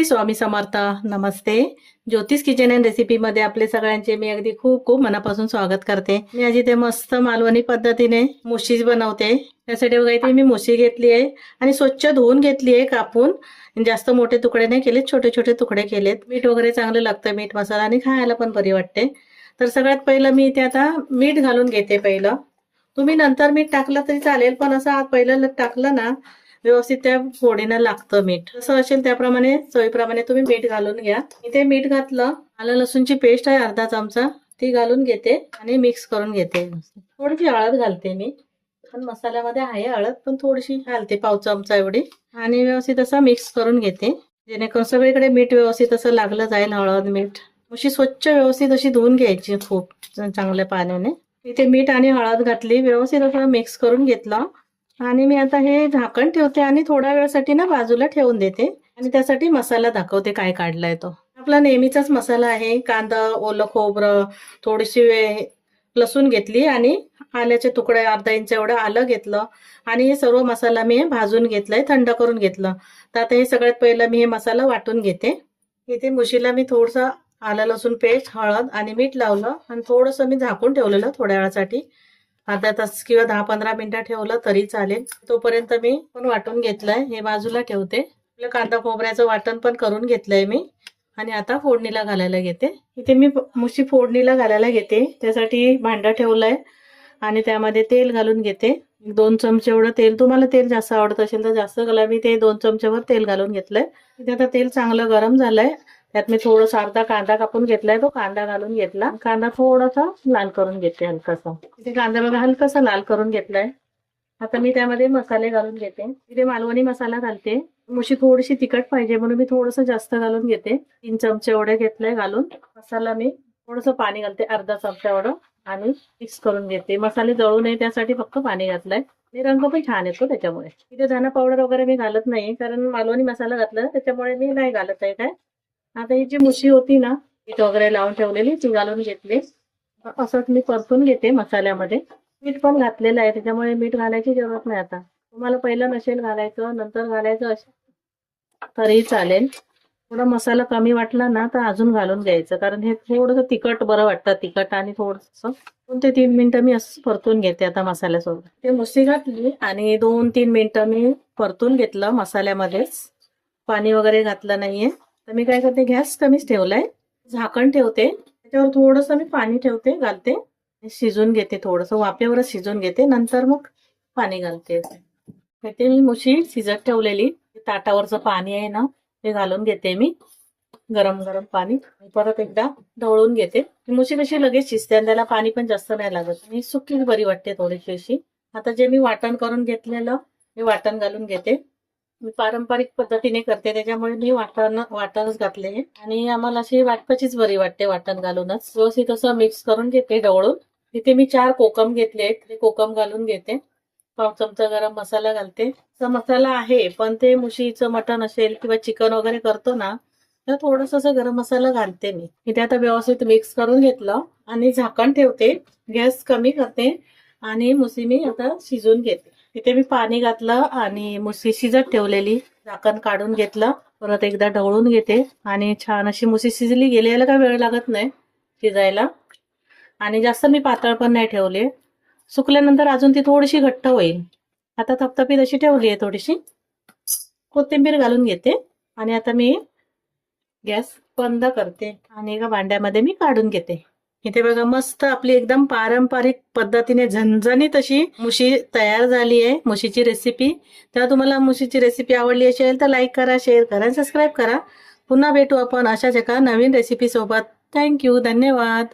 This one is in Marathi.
स्वामी समर्थ. नमस्ते. ज्योतिष किचन अँड रेसिपी मध्ये आपले सगळ्यांचे मी अगदी खूप खूप मनापासून स्वागत करते. मी आज इथे मस्त मालवणी पद्धतीने मुशी बनवते. त्यासाठी बघा इथे मी मुशी घेतली आहे आणि स्वच्छ धुवून घेतली आहे, कापून. जास्त मोठे तुकडे नाही केले, छोटे छोटे तुकडे केलेत. मीठ वगैरे चांगलं लागतं, मीठ मसाला, आणि खायला पण बरी वाटते. तर सगळ्यात पहिलं मी इथे आता मीठ घालून घेते. पहिलं तुम्ही नंतर मीठ टाकलं तरी चालेल, पण असं पहिलं टाकलं ना व्यवस्थित त्या फोडीनं लागतं मीठ. जसं असेल त्याप्रमाणे चवीप्रमाणे तुम्ही मीठ घालून घ्या. इथे मीठ घातलं. आलं लसूणची पेस्ट आहे अर्धा चमचा, ती घालून घेते आणि मिक्स करून घेते. थोडीशी हळद घालते मी, पण मसाल्यामध्ये आहे हळद, पण थोडीशी घालते, पाव चमचा एवढी. आणि व्यवस्थित असं मिक्स करून घेते, जेणेकरून सगळीकडे मीठ व्यवस्थित असं लागलं जाईल. हळद मीठ अशी स्वच्छ व्यवस्थित अशी धुवून घ्यायची खूप चांगल्या पाण्याने. इथे मीठ आणि हळद घातली, व्यवस्थित असं मिक्स करून घेतलं. आणि मी आता हे झाकण ठेवते आणि थोड्या वेळासाठी ना बाजूला ठेवून देते. आणि त्यासाठी मसाला दाखवते काय काढलाय तो. आपला नेहमीचाच मसाला आहे. कांदा, ओलं खोबरं, थोडीशी लसूण घेतली आणि आल्याचे तुकडे अर्धा इंच एवढं आलं घेतलं. आणि हे सर्व मसाला मी भाजून घेतलाय, थंड करून घेतलं. तर आता हे सगळ्यात पहिलं मी हे मसाला वाटून घेते. इथे मुशीला मी थोडंसं आलं लसूण पेस्ट, हळद आणि मीठ लावलं आणि थोडंसं मी झाकून ठेवलेलं थोड्या वेळासाठी. अर्धा तास किंवा 10-15 मिनिटं ठेवलं तरी चालेल. तोपर्यंत मी पण वाटून घेतलंय, हे बाजूला ठेवते. आपलं कांदा खोबऱ्याचं वाटण पण करून घेतलंय मी. आणि आता फोडणीला घालायला घेते. इथे मी मुशी फोडणीला घालायला घेते. त्यासाठी भांडं ठेवलंय आणि त्यामध्ये तेल घालून घेते. 2 चमचे एवढं तेल. तुम्हाला तेल जास्त आवडत असेल तर जास्त घाला. मी ते 2 चमचेवर तेल घालून घेतलंय. इथे आता तेल चांगलं गरम झालंय. त्यात मी थोडंसं अर्धा कांदा कापून घेतलाय, तो कांदा घालून घेतला. कांदा थोडासा लाल करून घेते, हलकासा. इथे कांदा बघा हलकासा लाल करून घेतलाय. आता मी त्यामध्ये मसाले घालून घेते. इथे मालवणी मसाला घालते. मुशी थोडीशी तिखट पाहिजे म्हणून मी थोडंसं जास्त घालून घेते. 3 चमचे एवढे घेतलंय घालून. मसाला मी थोडंसं पाणी घालते, अर्धा चमचा एवढं, आणि मिक्स करून घेते. मसाले जळू नये त्यासाठी फक्त पाणी घातलंय. आणि रंग पण छान येतो त्याच्यामुळे. इथे धना पावडर वगैरे मी घालत नाही, कारण मालवणी मसाला घातला त्याच्यामुळे मी नाही घालत आहे काय. आता ही जी मुशी होती ना, मीठ वगैरे लावून ठेवलेली, ती घालून घेतली. असंच मी परतून घेते मसाल्यामध्ये. मीठ पण घातलेलं आहे त्याच्यामुळे मीठ घालायची जरूरत नाही. आता तुम्हाला पहिलं नसेल घालायचं, नंतर घालायचं असेल तरी चालेल. थोडा मसाला कमी वाटला ना तर अजून घालून घ्यायचं, कारण हे थोडंसं तिखट बरं वाटतं. तिखट आणि थोडंसं 2 ते 3 मिनिटं मी असं परतून घेते आता मसाल्यासोबत. ते मुशी घातली आणि 2-3 मिनिटं मी परतून घेतलं मसाल्यामध्येच. पाणी वगैरे घातलं नाहीये. तर मी काय करते, गॅस कमीच ठेवलाय, झाकण ठेवते, त्याच्यावर थोडंसं मी पाणी ठेवते, घालते, शिजून घेते. थोडंसं वाफेवरच शिजून घेते, नंतर मग पाणी घालते. ते मी मुशी शिजत ठेवलेली ताटावरचं पाणी आहे ना, ते घालून घेते मी, गरम गरम पाणी. परत एकदा ढवळून घेते. मुशी कशी लगेच शिजते आणि त्याला पाणी पण जास्त नाही लागत, आणि सुकीच बरी वाटते थोडीशी अशी. आता जे मी वाटण करून घेतलेलं हे वाटण घालून घेते. मी पारंपरिक पद्धतीने करते त्याच्यामुळे मी वाटणच घातले. आणि आम्हाला अशी वाटपाचीच बरी वाटते वाटण घालूनच. व्यवस्थित असं मिक्स करून घेते ढवळून. तिथे मी 4 कोकम घेतले, ते कोकम घालून घेते. पाव चमचा गरम मसाला घालते. मसाला आहे, पण ते मुशीचं मटण असेल किंवा चिकन वगैरे करतो ना, तर थोडंसं असं गरम मसाला घालते मी. इथे आता व्यवस्थित मिक्स करून घेतलं आणि झाकण ठेवते, गॅस कमी करते आणि मुशी मी आता शिजून घेते. इथे मी पाणी घातलं आणि मुशी शिजत ठेवलेली, झाकण काढून घेतलं, परत एकदा ढवळून घेते. आणि छान अशी मुशी शिजली गेली. याला काय वेळ लागत नाही शिजायला. आणि जास्त मी पातळ पण नाही ठेवले, सुकल्यानंतर अजून ती थोडीशी घट्ट होईल. आता थपथपीत अशी ठेवली आहे. थोडीशी कोथिंबीर घालून घेते आणि आता मी गॅस बंद करते आणि एका भांड्यामध्ये मी काढून घेते. इथे बघा मस्त आपली एकदम पारंपरिक पद्धतीने झणझणीत अशी मुशी तयार झाली आहे, मुशीची रेसिपी. तर तुम्हाला मुशीची रेसिपी आवडली असेल तर लाईक करा, शेअर करा आणि सबस्क्राईब करा. पुन्हा भेटू आपण अशाच एका नवीन रेसिपी सोबत. थँक्यू, धन्यवाद.